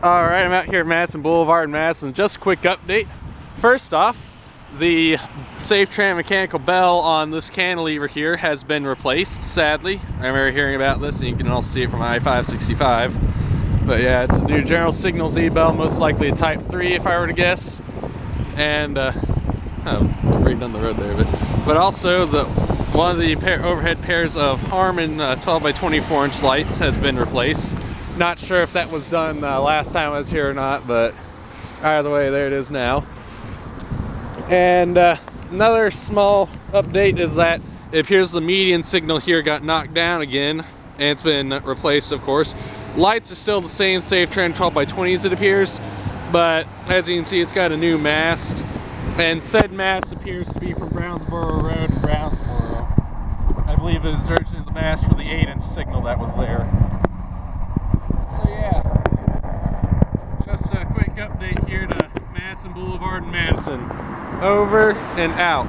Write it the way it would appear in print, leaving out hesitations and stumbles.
Alright, I'm out here at Madison Boulevard in Madison. Just a quick update. First off, the SafeTran mechanical bell on this cantilever here has been replaced, sadly. I remember hearing about this, and you can also see it from I-565. But yeah, it's a new General Signals E-bell, most likely a Type 3 if I were to guess. And, right down the road there. But also, one of the overhead pairs of Harman 12 by 24 inch lights has been replaced. Not sure if that was done last time I was here or not, but either way, there it is now. And another small update is that it appears the median signal here got knocked down again, and it's been replaced, of course. Lights are still the same SafeTran 12 by 20s, it appears, but as you can see, it's got a new mast, and said mast appears to be from Brownsboro Road in Brownsboro. I believe it is originally the mast for the 8-inch signal that was there. So yeah, just a quick update here to Madison Boulevard and Madison. Over and out.